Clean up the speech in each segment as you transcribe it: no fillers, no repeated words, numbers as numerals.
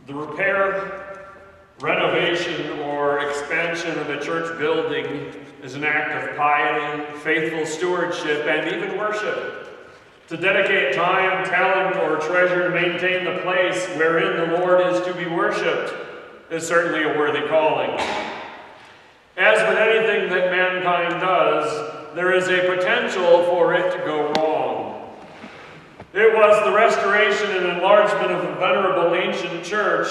The repair, renovation, or expansion of a church building is an act of piety, faithful stewardship, and even worship. To dedicate time, talent, or treasure to maintain the place wherein the Lord is to be worshipped is certainly a worthy calling. As with anything that mankind does, there is a potential for it to go wrong. It was the restoration and enlargement of the venerable ancient church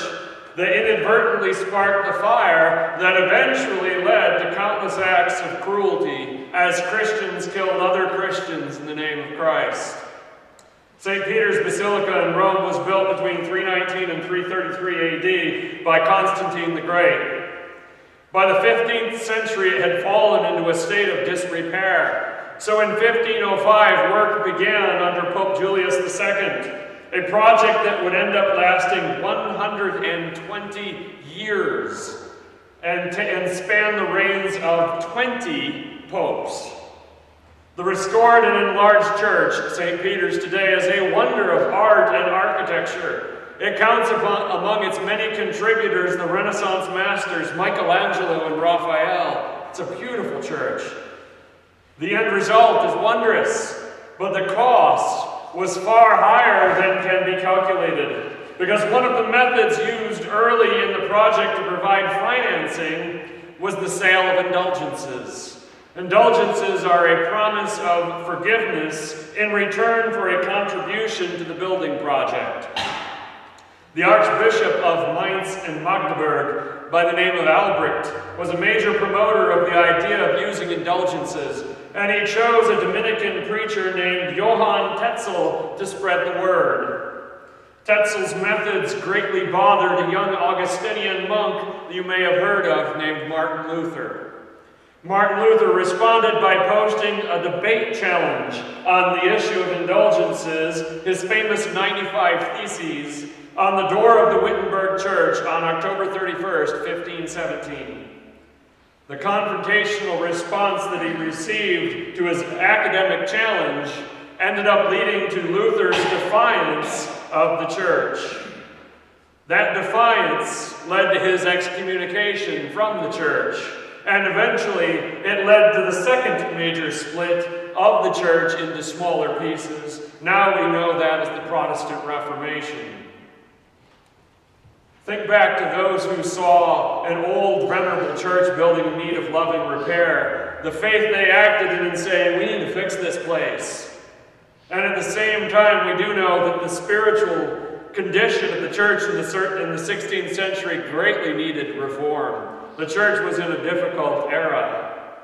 that inadvertently sparked the fire that eventually led to countless acts of cruelty as Christians killed other Christians in the name of Christ. St. Peter's Basilica in Rome was built between 319 and 333 AD by Constantine the Great. By the 15th century, it had fallen into a state of disrepair. So in 1505, work began under Pope Julius II, a project that would end up lasting 120 years and span the reigns of 20 popes. The restored and enlarged church, St. Peter's today, is a wonder of art and architecture. It counts among its many contributors the Renaissance masters Michelangelo and Raphael. It's a beautiful church. The end result is wondrous, but the cost was far higher than can be calculated, because one of the methods used early in the project to provide financing was the sale of indulgences. Indulgences are a promise of forgiveness in return for a contribution to the building project. The Archbishop of Mainz and Magdeburg, by the name of Albrecht, was a major promoter of the idea of using indulgences, and he chose a Dominican preacher named Johann Tetzel to spread the word. Tetzel's methods greatly bothered a young Augustinian monk that you may have heard of named Martin Luther. Martin Luther responded by posting a debate challenge on the issue of indulgences, his famous 95 Theses, on the door of the Wittenberg Church on October 31st, 1517. The confrontational response that he received to his academic challenge ended up leading to Luther's defiance of the church. That defiance led to his excommunication from the church, and eventually it led to the second major split of the church into smaller pieces. Now we know that as the Protestant Reformation. Think back to those who saw an old, venerable church building in need of loving repair. The faith they acted in saying, we need to fix this place. And at the same time, we do know that the spiritual condition of the church in the 16th century greatly needed reform. The church was in a difficult era.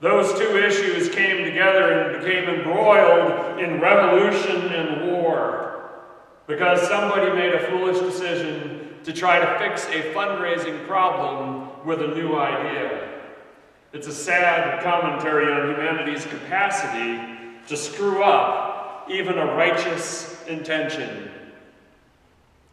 Those two issues came together and became embroiled in revolution and war because somebody made a foolish decision to try to fix a fundraising problem with a new idea. It's a sad commentary on humanity's capacity to screw up even a righteous intention.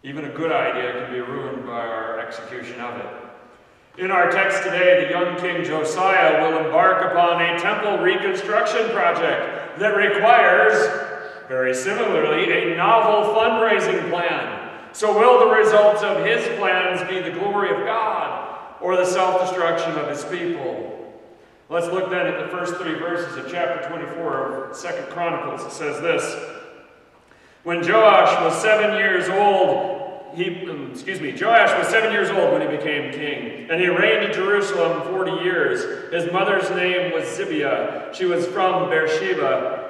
Even a good idea can be ruined by our execution of it. In our text today, the young king Josiah will embark upon a temple reconstruction project that requires, very similarly, a novel fundraising plan. So will the results of his plans be the glory of God or the self-destruction of his people? Let's look then at the first 3 verses of chapter 24 of 2 Chronicles. It says this: When Joash was 7 years old, Joash was 7 years old when he became king, and he reigned in Jerusalem 40 years. His mother's name was Zibiah. She was from Beersheba.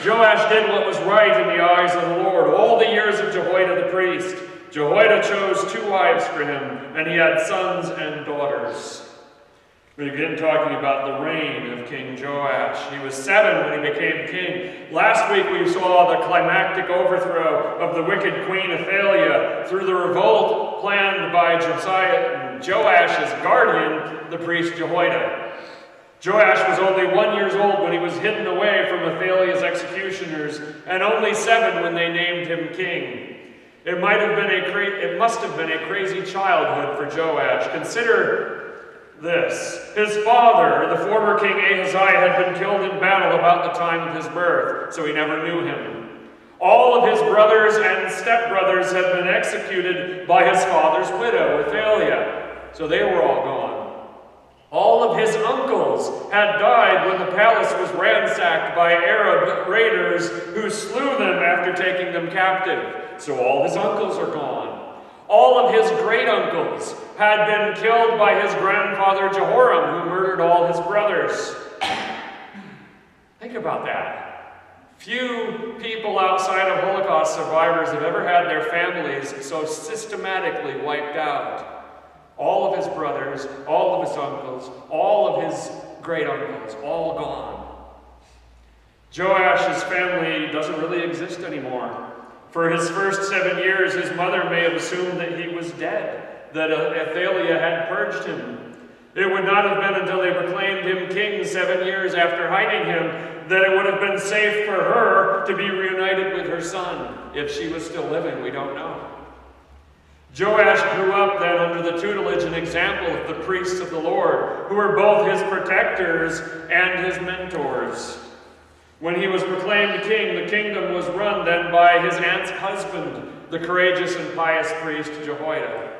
Joash did what was right in the eyes of the Lord all the years of Jehoida the priest. Jehoida chose 2 wives for him, and he had sons and daughters. We begin talking about the reign of King Joash. He was 7 when he became king. Last week we saw the climactic overthrow of the wicked queen Athaliah through the revolt planned by Joash's guardian, the priest Jehoida. Joash was only 1 year old when he was hidden away from Athaliah's executioners, and only 7 when they named him king. It must have been a crazy childhood for Joash. Consider this. His father, the former king Ahaziah, had been killed in battle about the time of his birth, so he never knew him. All of his brothers and stepbrothers had been executed by his father's widow, Athaliah, so they were all gone. All of his uncles had died when the palace was ransacked by Arab raiders who slew them after taking them captive, so all his uncles are gone. All of his great-uncles had been killed by his grandfather Jehoram, who murdered all his brothers. Think about that. Few people outside of Holocaust survivors have ever had their families so systematically wiped out. All of his brothers, all of his uncles, all of his great-uncles, all gone. Joash's family doesn't really exist anymore. For his first 7 years, his mother may have assumed that he was dead, that Athaliah had purged him. It would not have been until they proclaimed him king 7 years after hiding him that it would have been safe for her to be reunited with her son. If she was still living, we don't know. Joash grew up then under the tutelage and example of the priests of the Lord, who were both his protectors and his mentors. When he was proclaimed king, the kingdom was run then by his aunt's husband, the courageous and pious priest Jehoida.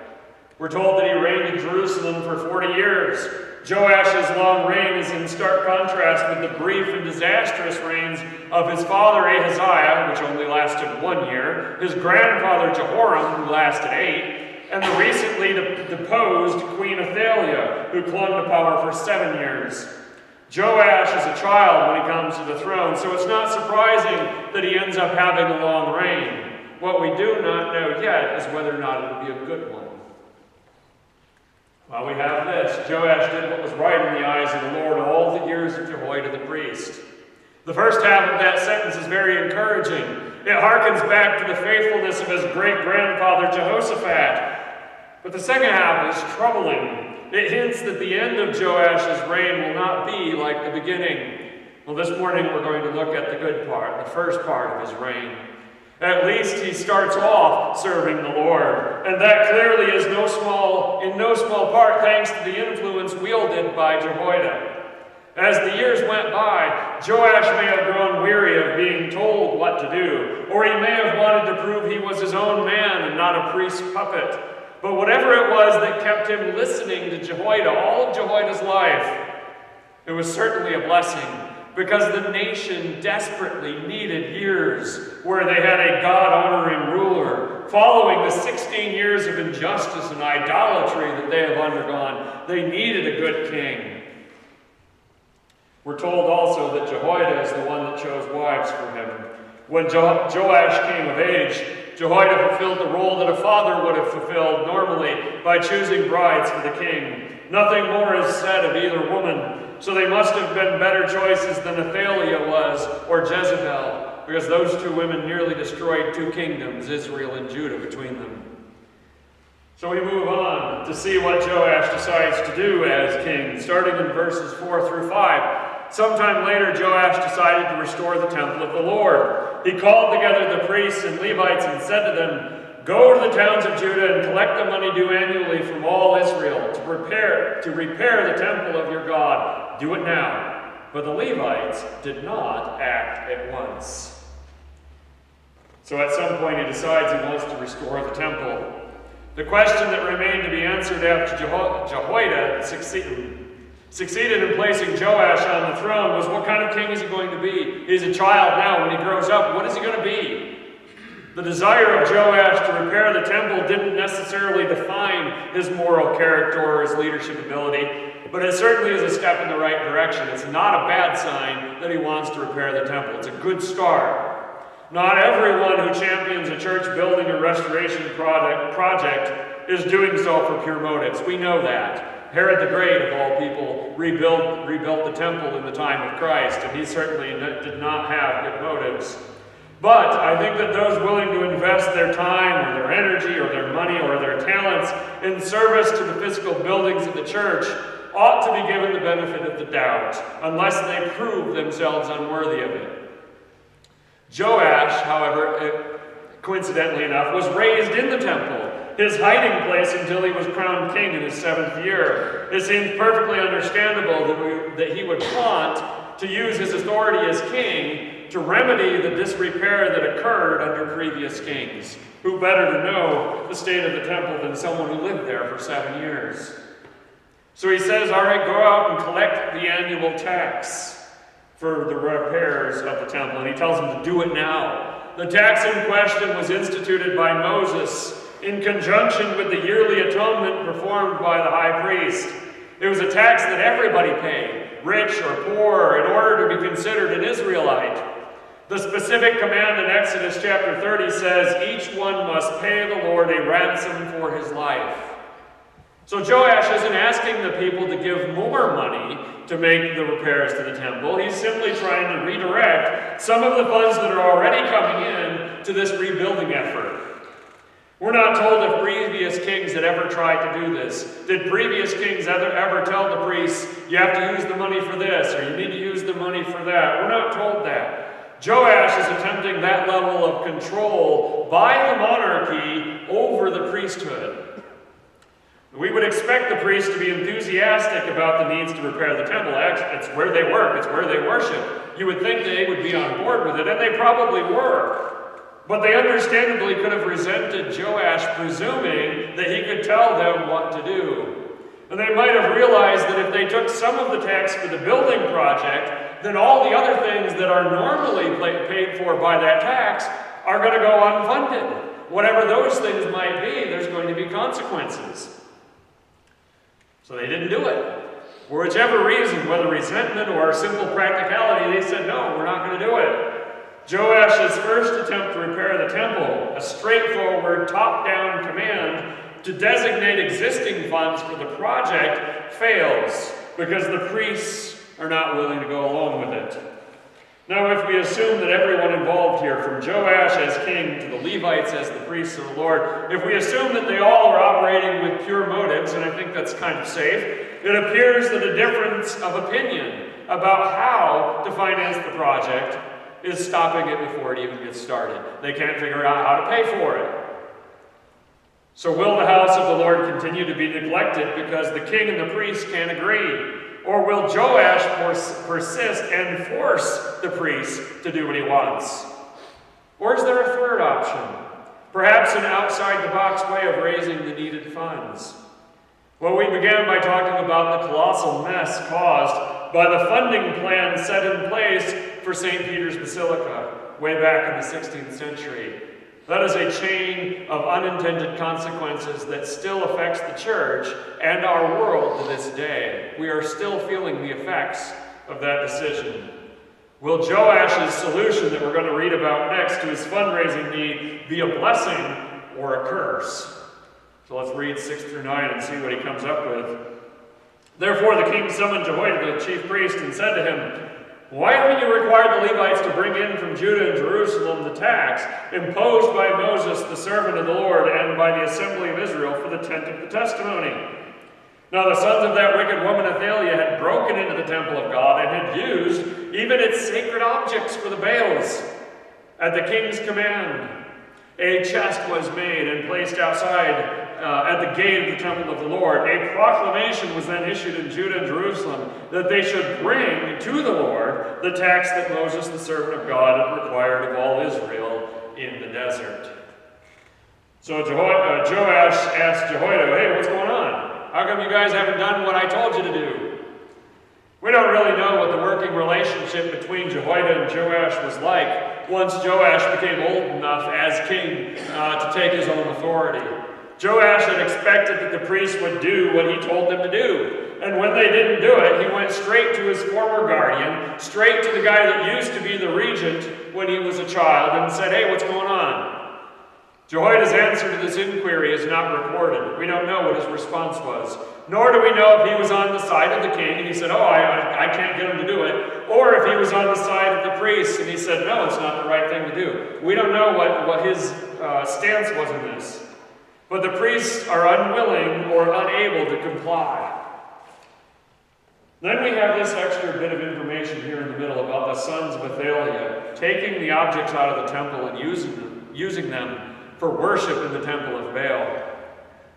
We're told that he reigned in Jerusalem for 40 years. Joash's long reign is in stark contrast with the brief and disastrous reigns of his father Ahaziah, which only lasted 1 year, his grandfather Jehoram, who lasted 8, and the recently deposed Queen Athaliah, who clung to power for 7 years. Joash is a child when he comes to the throne, so it's not surprising that he ends up having a long reign. What we do not know yet is whether or not it will be a good one. Well, we have this. Joash did what was right in the eyes of the Lord all the years of Jehoida the priest. The first half of that sentence is very encouraging. It harkens back to the faithfulness of his great-grandfather Jehoshaphat. But the second half is troubling. It hints that the end of Joash's reign will not be like the beginning. Well, this morning we're going to look at the good part, the first part of his reign. At least he starts off serving the Lord, and that clearly is in no small part thanks to the influence wielded by Jehoida. As the years went by, Joash may have grown weary of being told what to do, or he may have wanted to prove he was his own man and not a priest's puppet. But whatever it was that kept him listening to Jehoida all of Jehoida's life, it was certainly a blessing, because the nation desperately needed years where they had a God-honoring ruler. Following the 16 years of injustice and idolatry that they have undergone, they needed a good king. We're told also that Jehoida is the one that chose wives for him. When Joash came of age, Jehoida fulfilled the role that a father would have fulfilled normally by choosing brides for the king. Nothing more is said of either woman, so they must have been better choices than Athaliah was, or Jezebel, because those two women nearly destroyed 2 kingdoms, Israel and Judah, between them. So we move on to see what Joash decides to do as king, starting in verses 4 through 5. Sometime later, Joash decided to restore the temple of the Lord. He called together the priests and Levites and said to them, "Go to the towns of Judah and collect the money due annually from all Israel to repair the temple of your God. Do it now." But the Levites did not act at once. So at some point he decides he wants to restore the temple. The question that remained to be answered after Jehoida succeeded in placing Joash on the throne was, what kind of king is he going to be? He's a child now. When he grows up, what is he going to be? The desire of Joash to repair the temple didn't necessarily define his moral character or his leadership ability, but it certainly is a step in the right direction. It's not a bad sign that he wants to repair the temple. It's a good start. Not everyone who champions a church building or restoration project is doing so for pure motives. We know that. Herod the Great, of all people, rebuilt the temple in the time of Christ, and he certainly did not have good motives. But I think that those willing to invest their time or their energy or their money or their talents in service to the physical buildings of the church ought to be given the benefit of the doubt, unless they prove themselves unworthy of it. Joash, however, coincidentally enough, was raised in the temple, his hiding place until he was crowned king in his 7th year. It seems perfectly understandable that he would flaunt to use his authority as king to remedy the disrepair that occurred under previous kings. Who better to know the state of the temple than someone who lived there for 7 years? So he says, all right, go out and collect the annual tax for the repairs of the temple. And he tells them to do it now. The tax in question was instituted by Moses in conjunction with the yearly atonement performed by the high priest. It was a tax that everybody paid, rich or poor, in order to be considered an Israelite. The specific command in Exodus chapter 30 says, each one must pay the Lord a ransom for his life. So Joash isn't asking the people to give more money to make the repairs to the temple. He's simply trying to redirect some of the funds that are already coming in to this rebuilding effort. We're not told if previous kings had ever tried to do this. Did previous kings ever tell the priests, you have to use the money for this, or you need to use the money for that? We're not told that. Joash is attempting that level of control by the monarchy over the priesthood. We would expect the priests to be enthusiastic about the needs to repair the temple. It's where they work, it's where they worship. You would think they would be on board with it, and they probably were. But they understandably could have resented Joash, presuming that he could tell them what to do. And they might have realized that if they took some of the tax for the building project, then all the other things that are normally paid for by that tax are going to go unfunded. Whatever those things might be, there's going to be consequences. So they didn't do it. For whichever reason, whether resentment or simple practicality, they said, no, we're not going to do it. Joash's first attempt to repair the temple, a straightforward top-down command to designate existing funds for the project, fails because the priests are not willing to go along with it. Now, if we assume that everyone involved here, from Joash as king to the Levites as the priests of the Lord, if we assume that they all are operating with pure motives, and I think that's kind of safe, it appears that a difference of opinion about how to finance the project is stopping it before it even gets started. They can't figure out how to pay for it. So will the house of the Lord continue to be neglected because the king and the priest can't agree? Or will Joash persist and force the priest to do what he wants? Or is there a third option? Perhaps an outside-the-box way of raising the needed funds. Well, we began by talking about the colossal mess caused by the funding plan set in place for St. Peter's Basilica way back in the 16th century. That is a chain of unintended consequences that still affects the church and our world to this day. We are still feeling the effects of that decision. Will Joash's solution that we're going to read about next to his fundraising need be a blessing or a curse? So let's read 6 through 9 and see what he comes up with. Therefore the king summoned Jehoida, the chief priest, and said to him, why haven't you required the Levites to bring in from Judah and Jerusalem the tax imposed by Moses, the servant of the Lord, and by the assembly of Israel for the tent of the testimony? Now the sons of that wicked woman Athaliah had broken into the temple of God and had used even its sacred objects for the Baals. At the king's command, a chest was made and placed outside at the gate of the temple of the Lord. A proclamation was then issued in Judah and Jerusalem that they should bring to the Lord the tax that Moses, the servant of God, had required of all Israel in the desert. So Joash asked Jehoida, hey, what's going on? How come you guys haven't done what I told you to do? We don't really know what the working relationship between Jehoida and Joash was like once Joash became old enough as king to take his own authority. Joash had expected that the priests would do what he told them to do. And when they didn't do it, he went straight to his former guardian, straight to the guy that used to be the regent when he was a child, and said, hey, what's going on? Jehoiada's answer to this inquiry is not recorded. We don't know what his response was. Nor do we know if he was on the side of the king and he said, oh, I can't get him to do it. Or if he was on the side of the priests and he said, no, it's not the right thing to do. We don't know what his stance was in this. But the priests are unwilling or unable to comply. Then we have this extra bit of information here in the middle about the sons of Athaliah taking the objects out of the temple and using them for worship in the temple of Baal.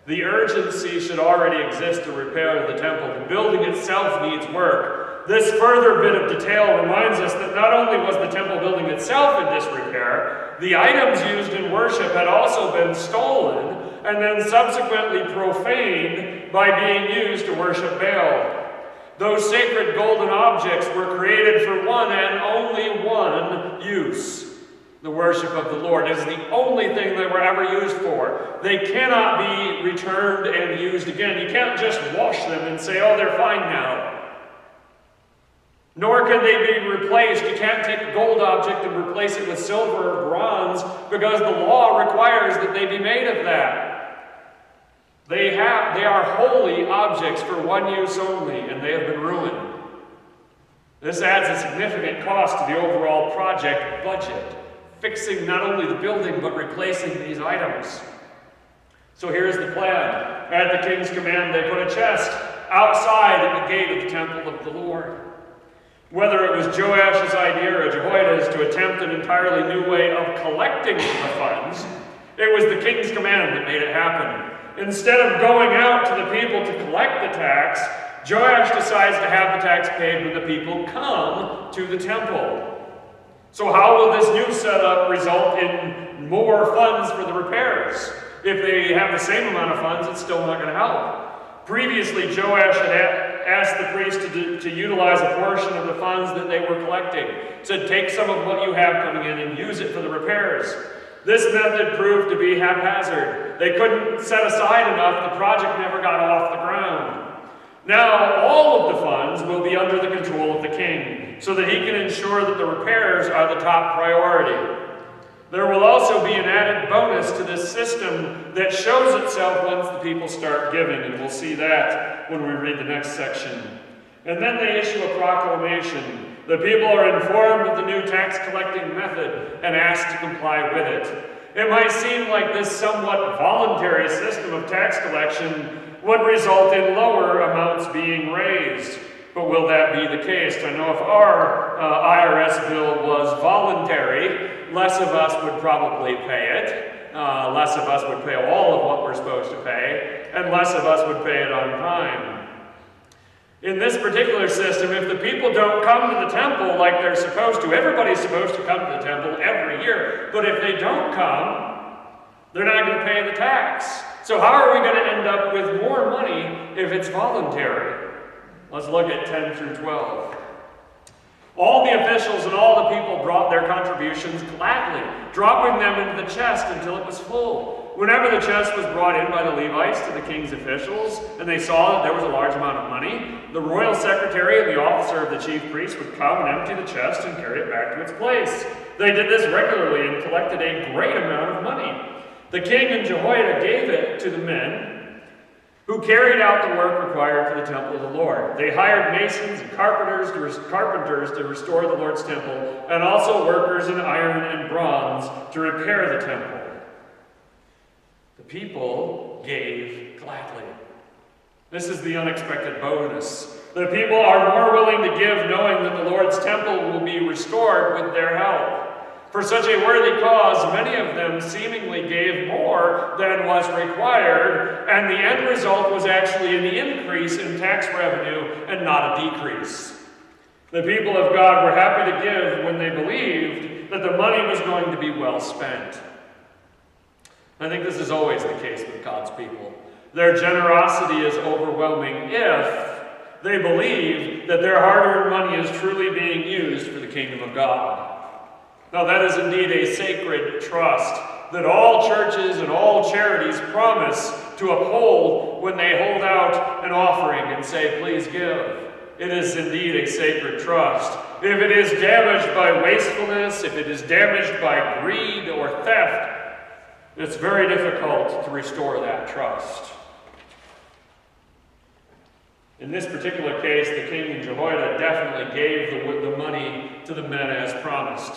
The urgency should already exist to repair the temple. The building itself needs work. This further bit of detail reminds us that not only was the temple building itself in disrepair, the items used in worship had also been stolen and then subsequently profaned by being used to worship Baal. Those sacred golden objects were created for one and only one use: the worship of the Lord. It is the only thing they were ever used for. They cannot be returned and used again. You can't just wash them and say, oh, they're fine now. Nor can they be replaced. You can't take a gold object and replace it with silver or bronze, because the law requires that they be made of that. They are holy objects for one use only, and they have been ruined. This adds a significant cost to the overall project budget, fixing not only the building, but replacing these items. So here's the plan. At the king's command, they put a chest outside at the gate of the temple of the Lord. Whether it was Joash's idea or Jehoida's to attempt an entirely new way of collecting the funds, it was the king's command that made it happen. Instead of going out to the people to collect the tax, Joash decides to have the tax paid when the people come to the temple. So how will this new setup result in more funds for the repairs? If they have the same amount of funds, it's still not going to help. Previously, Joash had asked the priest to utilize a portion of the funds that they were collecting. Said, take some of what you have coming in and use it for the repairs. This method proved to be haphazard. They couldn't set aside enough. The project never got off the ground. Now, all of the funds will be under the control of the king, so that he can ensure that the repairs are the top priority. There will also be an added bonus to this system that shows itself once the people start giving, and we'll see that when we read the next section. And then they issue a proclamation. The people are informed of the new tax collecting method and asked to comply with it. It might seem like this somewhat voluntary system of tax collection would result in lower amounts being raised. But will that be the case? I know if our IRS bill was voluntary, less of us would probably pay it. Less of us would pay all of what we're supposed to pay, and less of us would pay it on time. In this particular system, if the people don't come to the temple like they're supposed to, everybody's supposed to come to the temple every year, but if they don't come, they're not going to pay the tax. So how are we going to end up with more money if it's voluntary? Let's look at 10 through 12. All the officials and all the people brought their contributions gladly, dropping them into the chest until it was full. Whenever the chest was brought in by the Levites to the king's officials, and they saw that there was a large amount of money, the royal secretary and the officer of the chief priest would come and empty the chest and carry it back to its place. They did this regularly and collected a great amount of money. The king and Jehoida gave it to the men who carried out the work required for the temple of the Lord. They hired masons and carpenters to restore the Lord's temple, and also workers in iron and bronze to repair the temple. The people gave gladly. This is the unexpected bonus. The people are more willing to give knowing that the Lord's temple will be restored with their help. For such a worthy cause, many of them seemingly gave more than was required, and the end result was actually an increase in tax revenue and not a decrease. The people of God were happy to give when they believed that the money was going to be well spent. I think this is always the case with God's people. Their generosity is overwhelming if they believe that their hard-earned money is truly being used for the kingdom of God. Now that is indeed a sacred trust that all churches and all charities promise to uphold when they hold out an offering and say, please give. It is indeed a sacred trust. If it is damaged by wastefulness, if it is damaged by greed or theft, it's very difficult to restore that trust. In this particular case, the king and Jehoida definitely gave the money to the men as promised.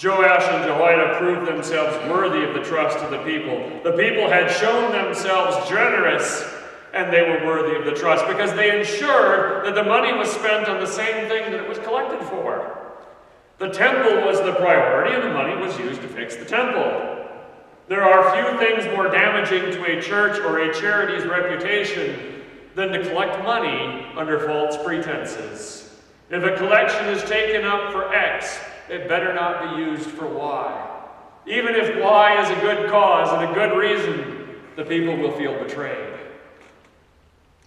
Joash and Jehoida proved themselves worthy of the trust of the people. The people had shown themselves generous, and they were worthy of the trust because they ensured that the money was spent on the same thing that it was collected for. The temple was the priority, and the money was used to fix the temple. There are few things more damaging to a church or a charity's reputation than to collect money under false pretenses. If a collection is taken up for X, it better not be used for Y. Even if Y is a good cause and a good reason, the people will feel betrayed.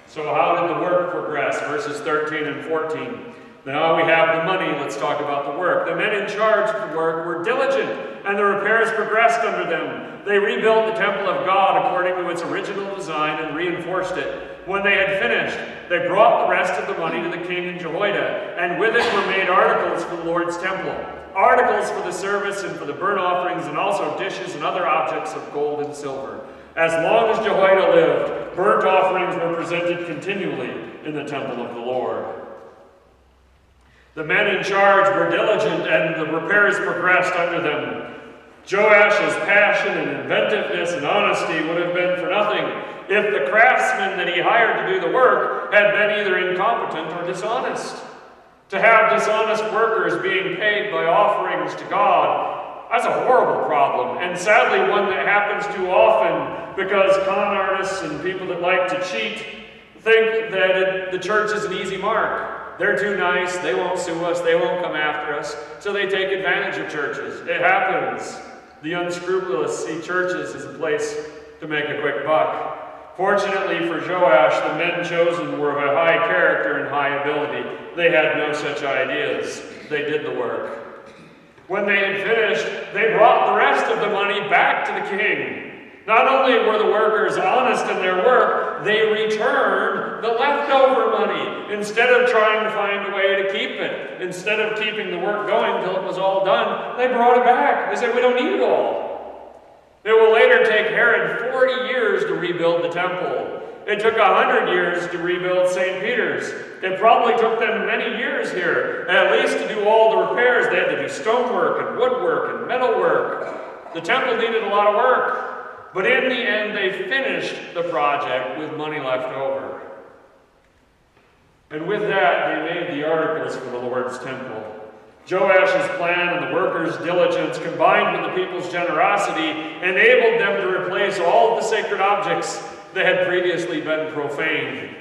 So how did the work progress? Verses 13 and 14. Now we have the money, let's talk about the work. The men in charge of the work were diligent, and the repairs progressed under them. They rebuilt the temple of God according to its original design and reinforced it. When they had finished, they brought the rest of the money to the king and Jehoida, and with it were made articles for the Lord's temple, articles for the service and for the burnt offerings, and also dishes and other objects of gold and silver. As long as Jehoida lived, burnt offerings were presented continually in the temple of the Lord. The men in charge were diligent, and the repairs progressed under them. Joash's passion and inventiveness and honesty would have been for nothing if the craftsmen that he hired to do the work had been either incompetent or dishonest. To have dishonest workers being paid by offerings to God, that's a horrible problem, and sadly one that happens too often because con artists and people that like to cheat think that the church is an easy mark. They're too nice, they won't sue us, they won't come after us, so they take advantage of churches. It happens. The unscrupulous see churches as a place to make a quick buck. Fortunately for Joash, the men chosen were of a high character and high ability. They had no such ideas. They did the work. When they had finished, they brought the rest of the money back to the king. Not only were the workers honest in their work, they returned the leftover money instead of trying to find a way to keep it. Instead of keeping the work going till it was all done, they brought it back. They said, we don't need it all. It will later take Herod 40 years to rebuild the temple. It took 100 years to rebuild St. Peter's. It probably took them many years here, at least to do all the repairs. They had to do stonework and woodwork and metalwork. The temple needed a lot of work. But in the end, they finished the project with money left over. And with that, they made the articles for the Lord's temple. Joash's plan and the workers' diligence, combined with the people's generosity, enabled them to replace all of the sacred objects that had previously been profaned.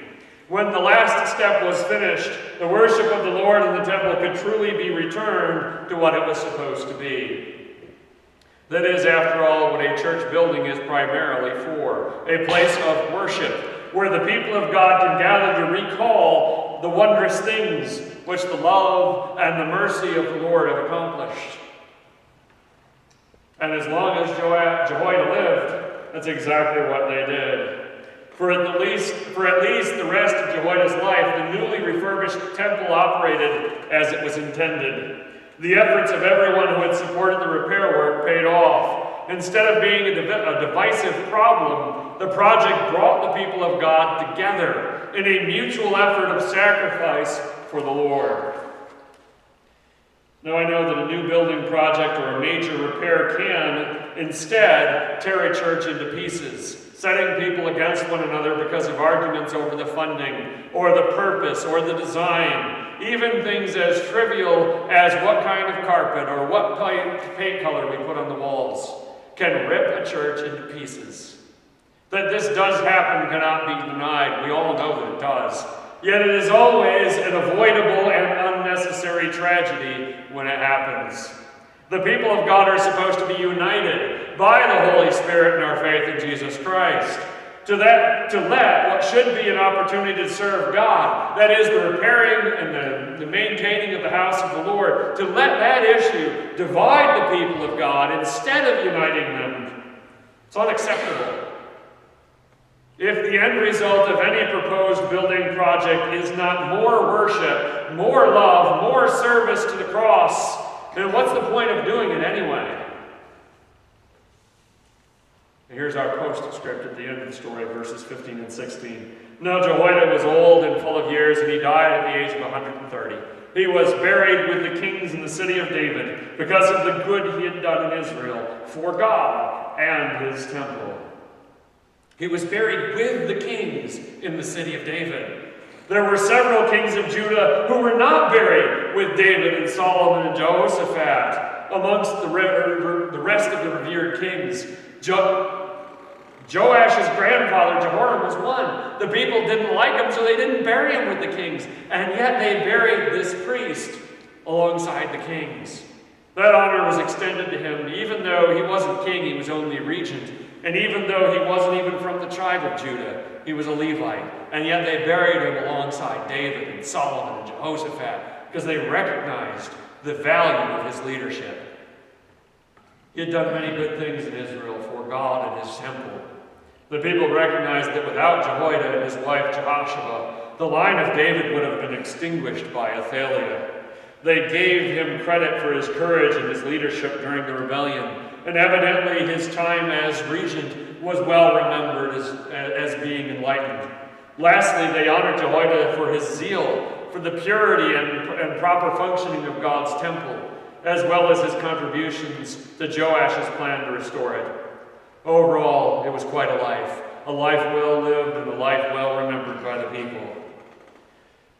When the last step was finished, the worship of the Lord in the temple could truly be returned to what it was supposed to be. That is, after all, what a church building is primarily for, a place of worship, where the people of God can gather to recall the wondrous things which the love and the mercy of the Lord have accomplished. And as long as Jehoida lived, that's exactly what they did. For at least the rest of Jehoida's life, the newly refurbished temple operated as it was intended. The efforts of everyone who had supported the repair work paid off. Instead of being a divisive problem, the project brought the people of God together in a mutual effort of sacrifice for the Lord. Now I know that a new building project or a major repair can, instead, tear a church into pieces, setting people against one another because of arguments over the funding, or the purpose, or the design. Even things as trivial as what kind of carpet or what paint color we put on the walls can rip a church into pieces. That this does happen cannot be denied. We all know that it does. Yet it is always an avoidable and unnecessary tragedy when it happens. The people of God are supposed to be united by the Holy Spirit in our faith in Jesus Christ. To let what should be an opportunity to serve God, that is the repairing and the maintaining of the house of the Lord, to let that issue divide the people of God instead of uniting them, it's unacceptable. If the end result of any proposed building project is not more worship, more love, more service to the cross, then what's the point of doing it anyway? Here's our postscript at the end of the story, verses 15 and 16. Now Jehoida was old and full of years, and he died at the age of 130. He was buried with the kings in the city of David because of the good he had done in Israel for God and his temple. He was buried with the kings in the city of David. There were several kings of Judah who were not buried with David and Solomon and Jehoshaphat amongst the rest of the revered kings. Joash's grandfather, Jehoram, was one. The people didn't like him, so they didn't bury him with the kings. And yet they buried this priest alongside the kings. That honor was extended to him, even though he wasn't king, he was only regent. And even though he wasn't even from the tribe of Judah, he was a Levite. And yet they buried him alongside David and Solomon and Jehoshaphat because they recognized the value of his leadership. He had done many good things in Israel for God and his temple. The people recognized that without Jehoida and his wife Jehoshaphat, the line of David would have been extinguished by Athaliah. They gave him credit for his courage and his leadership during the rebellion, and evidently his time as regent was well remembered as being enlightened. Lastly, they honored Jehoida for his zeal, for the purity and proper functioning of God's temple, as well as his contributions to Joash's plan to restore it. Overall, it was quite a life well lived and a life well remembered by the people.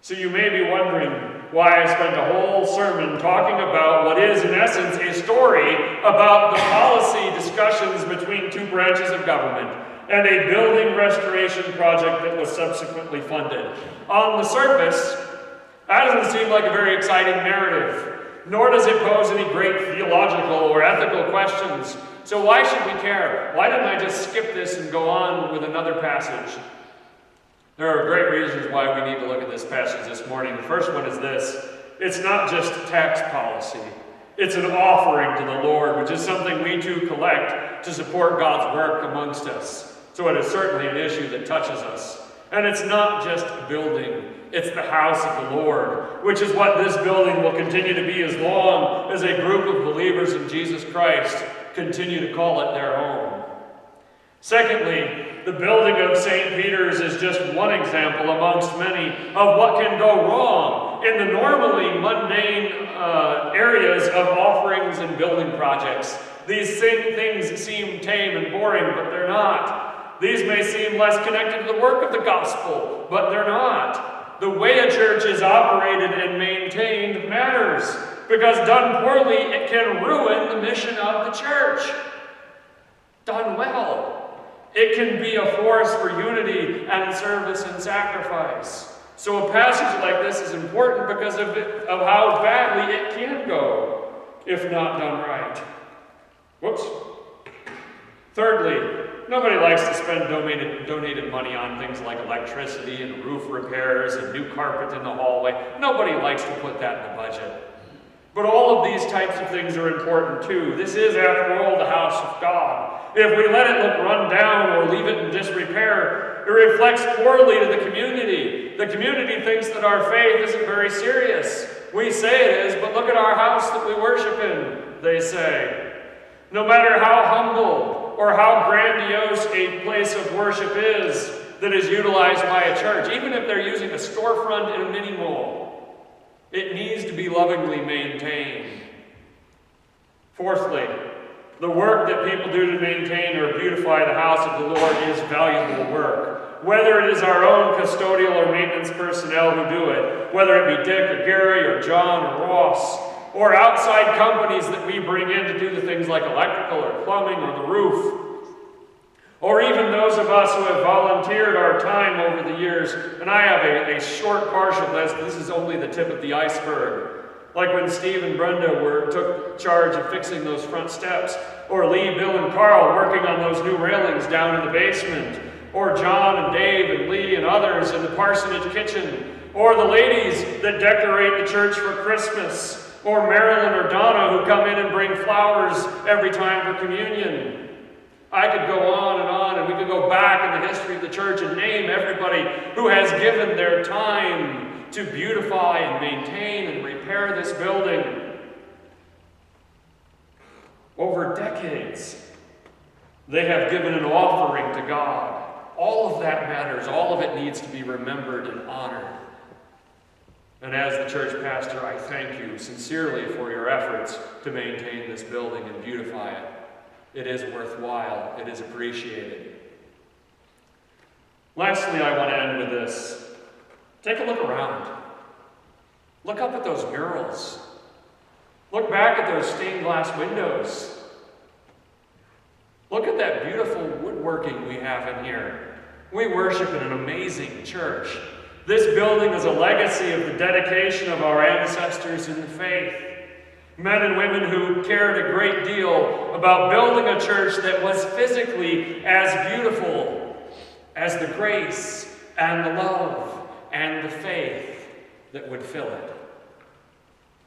So you may be wondering why I spent a whole sermon talking about what is, in essence, a story about the policy discussions between two branches of government and a building restoration project that was subsequently funded. On the surface, that doesn't seem like a very exciting narrative, nor does it pose any great theological or ethical questions. So why should we care? Why didn't I just skip this and go on with another passage? There are great reasons why we need to look at this passage this morning. The first one is this. It's not just tax policy. It's an offering to the Lord, which is something we too collect to support God's work amongst us. So it is certainly an issue that touches us. And it's not just a building. It's the house of the Lord, which is what this building will continue to be as long as a group of believers in Jesus Christ continue to call it their home. Secondly, the building of St. Peter's is just one example amongst many of what can go wrong in the normally mundane areas of offerings and building projects. These things seem tame and boring, but they're not. These may seem less connected to the work of the gospel, but they're not. The way a church is operated and maintained matters, because done poorly, it can ruin the mission of the church. Done well, it can be a force for unity and service and sacrifice. So a passage like this is important because of how badly it can go if not done right. Whoops. Thirdly, nobody likes to spend donated money on things like electricity and roof repairs and new carpet in the hallway. Nobody likes to put that in the budget. But all of these types of things are important too. This is, after all, the house of God. If we let it look run down or leave it in disrepair, it reflects poorly to the community. The community thinks that our faith isn't very serious. We say it is, but look at our house that we worship in, they say. No matter how humble or how grandiose a place of worship is that is utilized by a church, even if they're using a storefront in a mini mall, it needs to be lovingly maintained. Fourthly, the work that people do to maintain or beautify the house of the Lord is valuable work. Whether it is our own custodial or maintenance personnel who do it, whether it be Dick or Gary or John or Ross, or outside companies that we bring in to do the things like electrical or plumbing or the roof, or even those of us who have volunteered our time over the years. And I have a short partial list. This is only the tip of the iceberg. Like when Steve and Brenda took charge of fixing those front steps, or Lee, Bill, and Carl working on those new railings down in the basement, or John and Dave and Lee and others in the parsonage kitchen, or the ladies that decorate the church for Christmas, or Marilyn or Donna who come in and bring flowers every time for communion. I could go on, and we could go back in the history of the church and name everybody who has given their time to beautify and maintain and repair this building. Over decades, they have given an offering to God. All of that matters. All of it needs to be remembered and honored. And as the church pastor, I thank you sincerely for your efforts to maintain this building and beautify it. It is worthwhile. It is appreciated. Lastly, I want to end with this. Take a look around. Look up at those murals. Look back at those stained glass windows. Look at that beautiful woodwork woodworking we have in here. We worship in an amazing church. This building is a legacy of the dedication of our ancestors in the faith. Men and women who cared a great deal about building a church that was physically as beautiful as the grace and the love and the faith that would fill it.